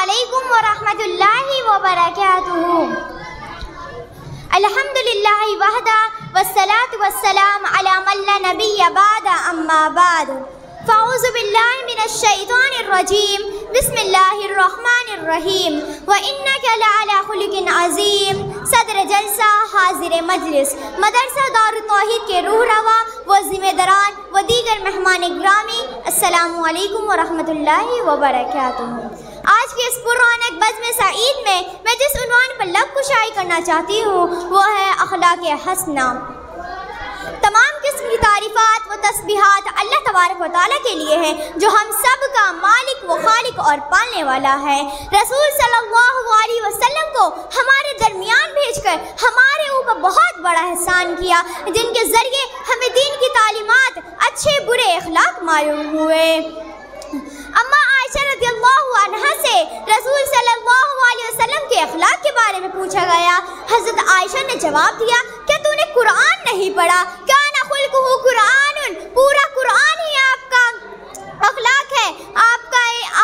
अस्सलामुअलैकुम वरहमतुल्लाहि वबरकातुहू। अल्हम्दुलिल्लाहि वहदा वस्सलातु वस्सलाम अला मन ला नबिय्य बअदा अम्मा बाद। फ़अऊज़ु बिल्लाहि मिनश शैतानिर रजीम। बिस्मिल्लाहिर्रहमानिर्रहीम। व इन्नका लअला खुलुकिन अज़ीम। सदर जलसा, हाज़िर मजलिस, मदरसा दारुत तौहीद के रूह रवा व ज़िम्मेदारान व दीगर मेहमान ग्रामी, अस्सलामु अलैकुम व रहमतुल्लाहि व बरकातुहू। आज के इस पुरौनक बज़्म सईद में मैं जिस उन्वान पर लब कुशाई करना चाहती हूँ वो है अखलाक़ हसना। तमाम किस्म की तारीफ़ात व तस्बीहात अल्लाह तबारक व तआला के लिए है जो हम सब का मालिक व खालिक और पालने वाला है। रसूल सल्लल्लाहु अलैहि वसल्लम को हमारे दरमियान भेजकर हमारे ऊपर बहुत बड़ा एहसान किया, जिनके ज़रिए हमें दीन की तालीमात, अच्छे बुरे अखलाक मालूम हुए। अम्मा आयशा रज़ियल्लाहु अन्हा से रसूल सल्लल्लाहु अलैहि वसल्लम के अखलाक के बारे में पूछा गया। हज़रत आयशा ने जवाब दिया, क्या तूने कुरान नहीं पढ़ा? काना खुल्कुहु कुरानुन, पूरा कुरान ही आपका अखलाक है,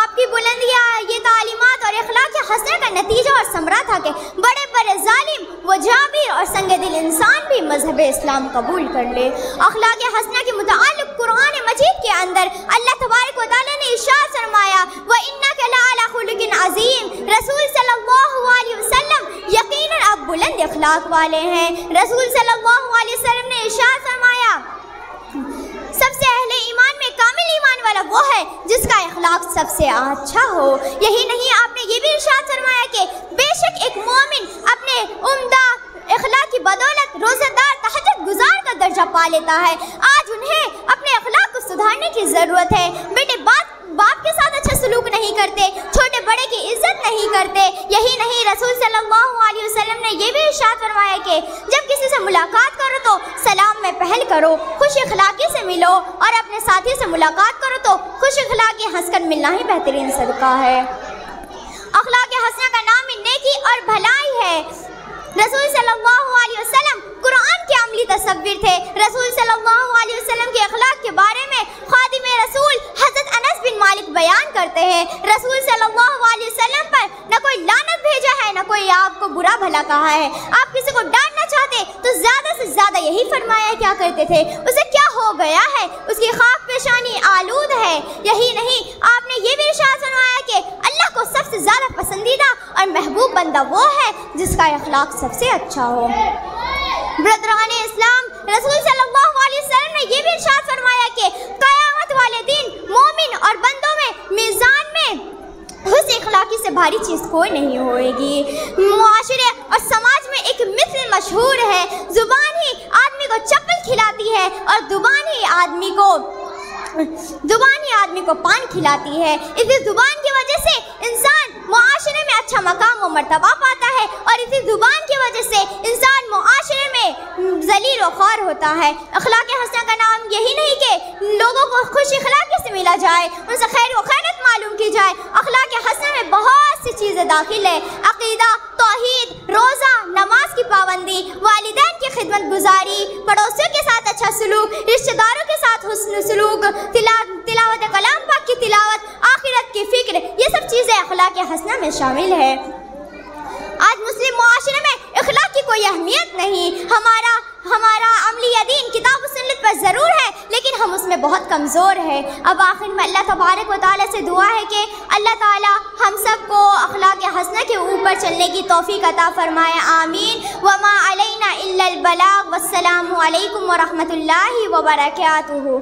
आपकी बुलंदियाँ, ये तालीमात और अखलाक हसना का नतीजा और समरा था कि बड़े बड़े जालिम व जाबिर और संग दिल इंसान भी मजहब इस्लाम कबूल कर ले। अखलाक हसना के मुताल्लिक़ कुरान मजीद के अंदर अल्लाह तबारक व तआला ने इरशाद फरमाया, व इन्नका लअला खुलुकिन अज़ीम। रसूल सल्लल्लाहु अलैहि वसल्लम यकीनन आप बुलंद अखलाक वाले हैं। रसूल सल्लल्लाहु अलैहि वसल्लम ने इरशाद फरमाया, सबसे अहले ईमान में कामिल ईमान वाला वो है जिसका अखलाक सबसे अच्छा हो। यही नहीं, आपने ये भी इरशाद फरमाया कि बेशक एक मोमिन अपने उम्दा अखलाक की बदौलत रोज़ेदार, तहज्जुद गुजार का दर्जा पा लेता है। आज उन्हें अपने अखलाक को सुधारने की ज़रूरत है। बेटे बाप के साथ अच्छा सलूक नहीं करते, छोटे बड़े की इज्जत नहीं करते। यही नहीं, रसूल सल्लल्लाहु अलैहि वसल्लम ने यह भी इरशाद फरमाया कि जब किसी से मुलाकात करो तो सलाम में पहल करो, खुश अखलाकी से मिलो, और अपने साथी से मुलाकात करो तो खुश अखलाकी हंसकर मिलना ही बेहतरीन सदका है। अखलाक हसना का नाम नेकी और भलाई है। रसूल सल्लल्लाहु अलैहि वसल्लम कुरान के अमली तस्वीर थे। रसूल सल्लल्लाहु अलैहि वसल्लम के अखलाक के बारे में खादिम रसूल हज़रत अनस बिन मालिक बयान करते हैं, रसूल सल्लल्लाहु अलैहि वसल्लम पर न कोई लानत भेजा है, न कोई आपको बुरा भला कहा है। आप किसी को डांटना चाहते तो ज़्यादा से ज़्यादा यही फरमाया क्या करते थे, उसे क्या हो गया है, उसकी खाक पेशानी आलूद है। यही नहीं, आपने ये भी इरशाद फरमाया कि अल्लाह को सबसे ज़्यादा पसंदीदा और महबूब बंदा वो है जिसका अखलाक सबसे अच्छा हो। ब्रदरान इस्लाम, रसूल सल्लल्लाहु अलैहि वसल्लम ने ये भी इरशाद फरमाया कि क़यामत वाले दिन मोमिन और बंदों में मीज़ान में हुस्न अखलाकी से भारी चीज़ कोई नहीं होएगी। मुआशरे और समाज में एक मिसल मशहूर है, ज़ुबान ही आदमी को चप्पल खिलाती है और ज़ुबान ही आदमी को पान खिलाती है। इसी ज़ुबान की वजह से इंसान मुआशरे में अच्छा मकाम व मर्तबा पाता है, और इसी ज़ुबान की वजह से इंसान मुआशरे में ज़लील व ख़ार होता है। अखलाक हसना का नाम यही नहीं कि लोगों को खुश अखलाकी से मिला जाए, उनसे खैर व खैरत मालूम की जाए। अखलाक हसना में बहुत सी चीज़ें दाखिल है। अक़ीदा, तौहीद, रोज़ा, नमाज की पाबंदी, वालिदैन की खिदमत गुजारी, पड़ोसियों के साथ अच्छा सलूक, रिश्तेदारों के साथ हुस्न सलूक, तिलावत कलाम पाक की तिलावत, आखिरत की फ़िक्र, ये सब चीज़ें अखलाक हसना में शामिल है। आज मुस्लिम मुआशरे में अखलाक की कोई अहमियत नहीं। हमारा अमली दीन किताब सुन्नत पर ज़रूर है, लेकिन हम उसमें बहुत कमज़ोर है। अब आखिर में अल्लाह तबारक व तआला से दुआ है कि अल्लाह ताला हम सबको अखलाक हसना के ऊपर चलने की तौफ़ीक़ अता फ़रमाए। आमीन। वमा अलैना इल्लल बलाग। वस्सलामु अलैकुम व रहमतुल्लाहि व बरकातुहू।